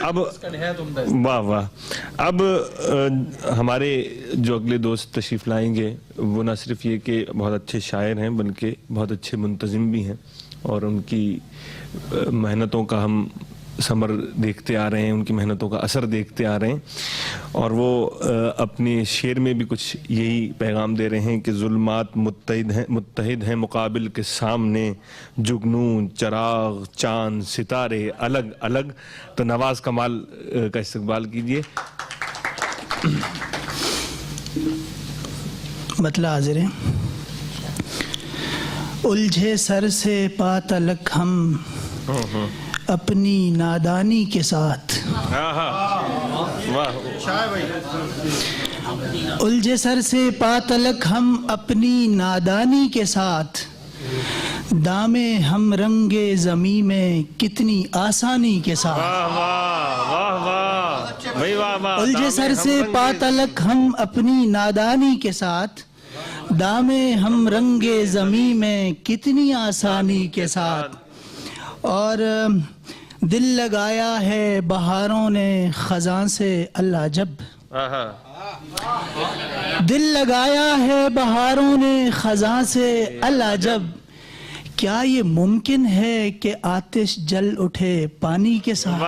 اب واہ واہ، اب ہمارے جو اگلے دوست تشریف لائیں گے وہ نہ صرف یہ کہ بہت اچھے شاعر ہیں بلکہ بہت اچھے منتظم بھی ہیں، اور ان کی محنتوں کا ہم ثمر دیکھتے آ رہے ہیں، ان کی محنتوں کا اثر دیکھتے آ رہے ہیں، اور وہ اپنے شعر میں بھی کچھ یہی پیغام دے رہے ہیں کہ ظلمات متحد ہیں مقابل کے سامنے، جگنوں چراغ چاند ستارے الگ الگ۔ تو نواز کمال کا استقبال کیجئے۔ مطلع حاضر ہے۔ الجھے سر سے پا تلک ہم اپنی نادانی کے ساتھ، الجھے سر سے پا تلک ہم اپنی نادانی کے ساتھ، دامے ہم رنگ زمیں میں کتنی آسانی کے ساتھ، الجھے سر سے پا تلک ہم اپنی نادانی کے ساتھ، دامے ہم رنگ زمیں میں کتنی آسانی کے ساتھ، اور دل لگایا ہے بہاروں نے خزاں سے اللہ جب، دل لگایا ہے بہاروں نے خزاں سے اللہ جب، کیا یہ ممکن ہے کہ آتش جل اٹھے پانی کے ساتھ،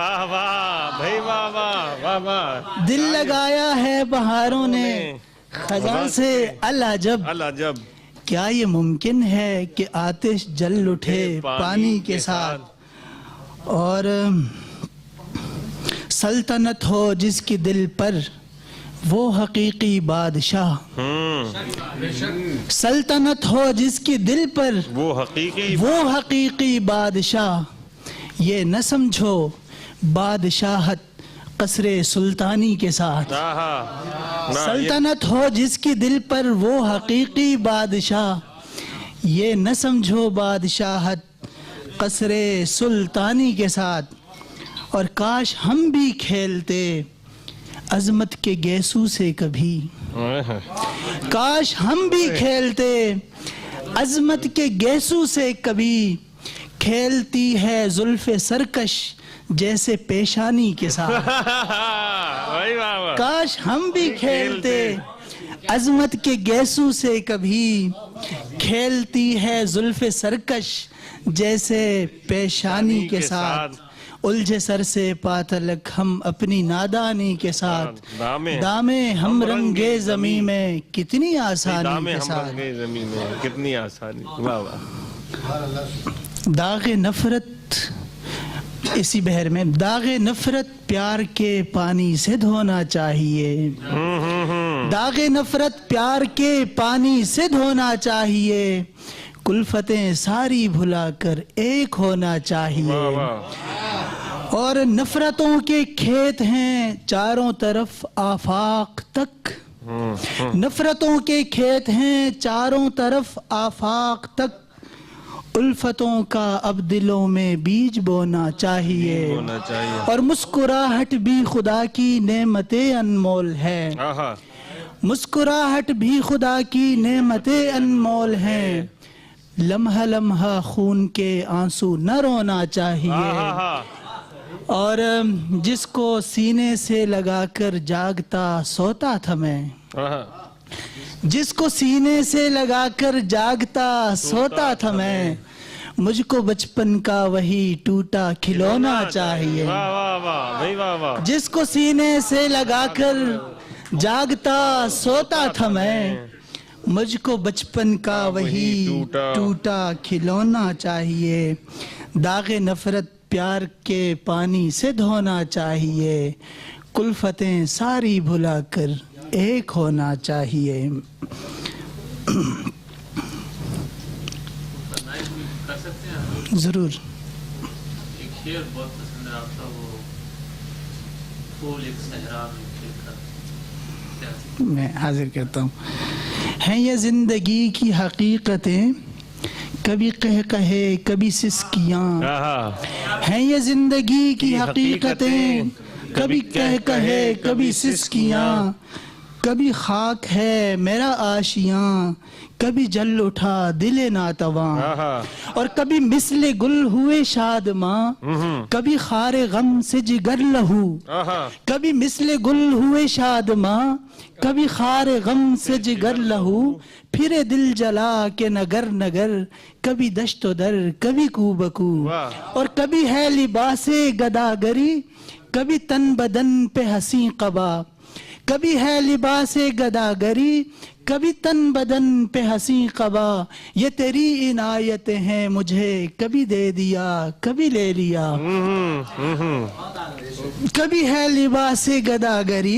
دل لگایا ہے بہاروں نے خزاں سے اللہ جب، کیا یہ ممکن ہے کہ آتش جل اٹھے پانی کے ساتھ، اور سلطنت ہو جس کی دل پر وہ حقیقی بادشاہ، سلطنت ہو جس کی دل پر وہ حقیقی بادشاہ، یہ نہ سمجھو بادشاہت قصر سلطانی کے ساتھ، سلطنت ہو جس کی دل پر وہ حقیقی بادشاہ، یہ نہ سمجھو بادشاہت قصر سلطانی کے ساتھ، اور کاش ہم بھی کھیلتے عظمت کے گیسو سے کبھی، کاش ہم بھی کھیلتے عظمت کے گیسو سے کبھی، کھیلتی ہے زلف سرکش جیسے پیشانی کے ساتھ، کاش ہم بھی کھیلتے عظمت کے گیسو سے کبھی، کھیلتی ہے زلف سرکش جیسے پیشانی کے ساتھ، الجھے سر سے پا تلک ہم اپنی نادانی کے ساتھ، دامے ہم رنگے زمیں میں کتنی آسانی کے ساتھ، کتنی آسانی، داغ نفرت اسی بحر میں، داغ نفرت پیار کے پانی سے دھونا چاہیے، داغ نفرت پیار کے پانی سے دھونا چاہیے، کلفتیں ساری بھلا کر ایک ہونا چاہیے، اور نفرتوں کے کھیت ہیں چاروں طرف آفاق تک، نفرتوں کے کھیت ہیں چاروں طرف آفاق تک، الفتوں کا اب دلوں میں بیج بونا چاہیے، اور مسکراہٹ بھی خدا کی نعمت انمول ہے، مسکراہٹ بھی خدا کی نعمت انمول ہے، لمحہ لمحہ خون کے آنسو نہ رونا چاہیے، اور جس کو سینے سے لگا کر جاگتا سوتا تھا میں، جس کو سینے سے لگا کر جاگتا سوتا تھا میں، مجھ کو بچپن کا وہی ٹوٹا کھلونا چاہیے، جس کو سینے سے لگا کر جاگتا سوتا تھا میں، مجھ کو بچپن کا وہی ٹوٹا کھلونا چاہیے، داغ نفرت پیار کے پانی سے دھونا چاہیے، کلفتیں ساری بھلا کر ایک ہونا چاہیے۔ ضرور ایک شعر بہت پسند ہے آپ کا، وہ پھول ایک صحرا میں کھل کر، میں حاضر کرتا ہوں۔ ہیں یہ زندگی کی حقیقتیں کبھی کہے کبھی سسکیاں، ہیں یہ زندگی کی حقیقتیں کبھی کہے کبھی سسکیاں، کبھی خاک ہے میرا آشیاں کبھی جل اٹھا دل ناتواں اور کبھی مثل گل ہوئے شادماں کبھی خار غم سے جگر لہو کبھی مثل گل ہوئے شادماں کبھی خار غم سے جگر لہو پھرے دل جلا کے نگر نگر کبھی دشت و در کبھی کو بکو اور کبھی ہے لباس گداگری کبھی تن بدن پہ حسین قبا کبھی ہے لباس گداگری کبھی تن بدن پہ حسین قبا یہ تیری عنایتیں ہیں مجھے کبھی دے دیا کبھی لے لیا کبھی ہے لباس گداگری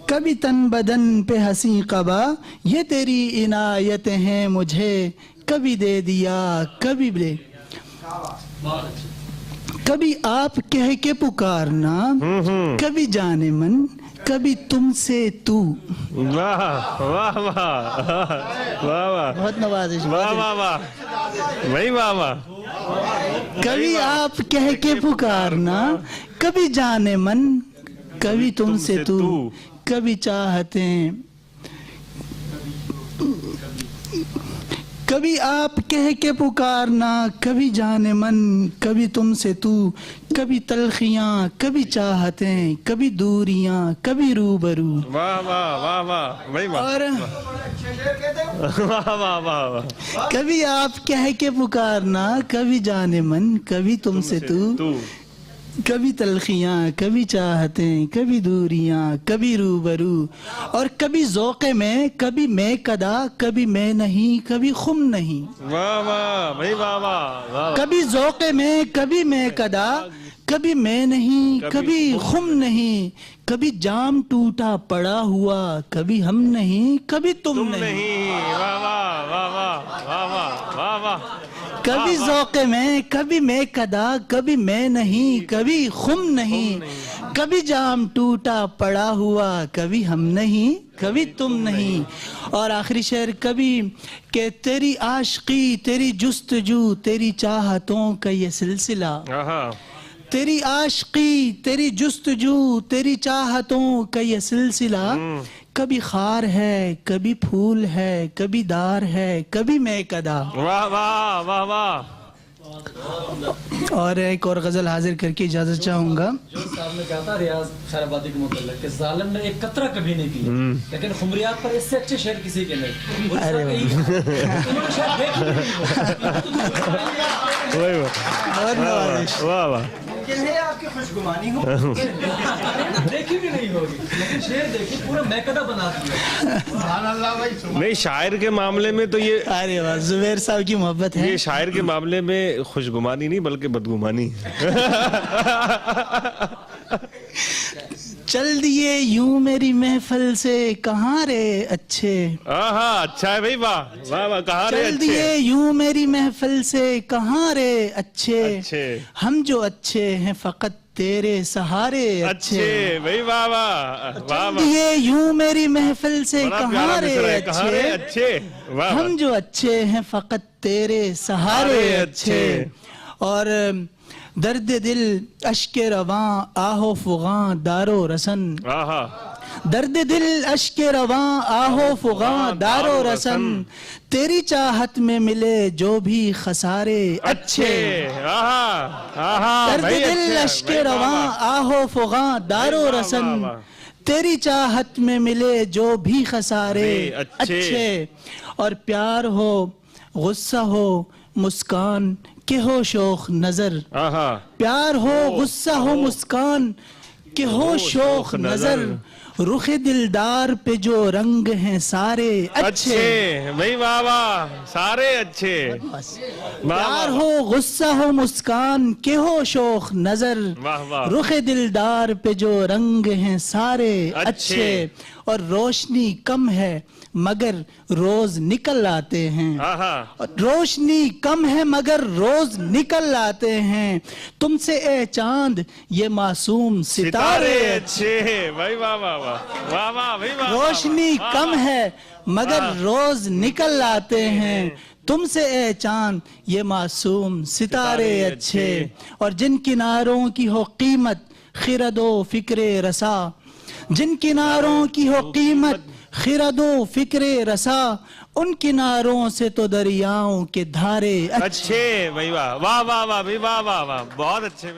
کبھی تن بدن پہ حسین قبا یہ تیری عنایتیں ہیں مجھے کبھی دے دیا کبھی لے کبھی آپ کہہ کے پکارنا کبھی جانے من کبھی تم سے تو واہ واہ واہ واہ واہ بہت نوازش واہ واہ واہ بھائی واہ واہ کبھی آپ کہہ کے پکارنا کبھی جانے من کبھی تم سے تو کبھی چاہتے کبھی آپ کہہ کے پکارنا کبھی جانے من کبھی تم سے تو کبھی تلخیاں کبھی چاہتیں کبھی دوریاں کبھی روبرو واہ واہ واہ واہ بھائی واہ اور واہ واہ واہ واہ کبھی آپ کہہ کے پکارنا کبھی جانے من کبھی تم سے تو کبھی تلخیاں کبھی چاہتیں کبھی دوریاں کبھی روبرو اور کبھی ذوق میں کبھی میں کدا کبھی میں نہیں کبھی خم نہیں واہ واہ بھائی واہ واہ واہ کبھی ذوق میں کبھی میں کدا کبھی میں نہیں کبھی خم نہیں کبھی جام ٹوٹا پڑا ہوا کبھی ہم نہیں کبھی تم نہیں واہ واہ واہ واہ واہ واہ واہ واہ کبھی ذوق میں کبھی میں کدا کبھی میں نہیں کبھی خم نہیں کبھی جام ٹوٹا پڑا ہوا کبھی ہم نہیں کبھی تم نہیں اور آخری شعر کبھی کہ تیری عاشقی تیری جستجو تیری چاہتوں کا یہ سلسلہ تیری عاشقی تیری جستجو تیری چاہتوں کا یہ سلسلہ کبھی خار ہے کبھی پھول ہے کبھی دار ہے کبھی میں کدا واہ واہ واہ واہ اور ایک اور غزل حاضر کر کے اجازت چاہوں گا جو صاحب نے کہا تھا ریاض خیر آبادی کے متعلق کہ ظالم نے ایک قطرہ کبھی نہیں کی لیکن خمریات پر اس سے اچھے شعر کسی کے نہیں ارے انہوں نے شاید دیکھی نہیں بہت نوازش واہ واہ آپ کی خوشگمانی ہو دیکھی بھی نہیں ہوگی لیکن شعر دیکھی پورا میکدہ بنا دیا نہیں شاعر کے معاملے میں تو یہ ارے واہ زبیر صاحب کی محبت ہے یہ شاعر کے معاملے میں خوشگمانی نہیں بلکہ بدگمانی چل دیے یوں میری محفل سے کہاں رے اچھے اچھا ہے بھائی واہ واہ واہ کہاں رے چل دیے یوں میری محفل سے کہاں رے اچھے ہم جو اچھے ہیں فقط تیرے سہارے اچھے بھائی واہ واہ چل دیے یوں میری محفل سے کہاں رے اچھے ہم جو اچھے ہیں فقط تیرے سہارے اچھے اور درد دل اشک رواں آہو فغاں دارو رسن درد دل اشک رواں آہو فغاں دارو رسن تیری چاہت میں ملے جو بھی خسارے اچھے درد دل اشک رواں آہو فغاں دارو رسن تیری چاہت میں ملے جو بھی خسارے اچھے اور پیار ہو غصہ ہو مسکان کہ ہو شوخ نظر پیار ہو غصہ ہو مسکان کہ ہو شوخ نظر رخ دلدار پہ جو رنگ ہیں سارے اچھے بھائی واہ واہ سارے اچھے پیار ہو غصہ ہو مسکان کہ ہو شوخ نظر رخ دلدار پہ جو رنگ ہیں سارے اچھے اور روشنی کم ہے مگر روز نکل آتے ہیں روشنی کم ہے مگر روز نکل آتے ہیں تم سے اے چاند یہ معصوم ستارے اچھے بھائی واہ واہ واہ واہ بھائی واہ روشنی کم ہے مگر روز نکل آتے ہیں تم سے اے چاند یہ معصوم ستارے اچھے اور جن کناروں کی ہو قیمت خرد و فکر رسا جن کناروں کی ہو قیمت خرد و فکر رسا ان کناروں سے تو دریاؤں کے دھارے اچھے بھائی، واہ واہ واہ واہ بھائی، واہ واہ واہ، بہت اچھے بھائی.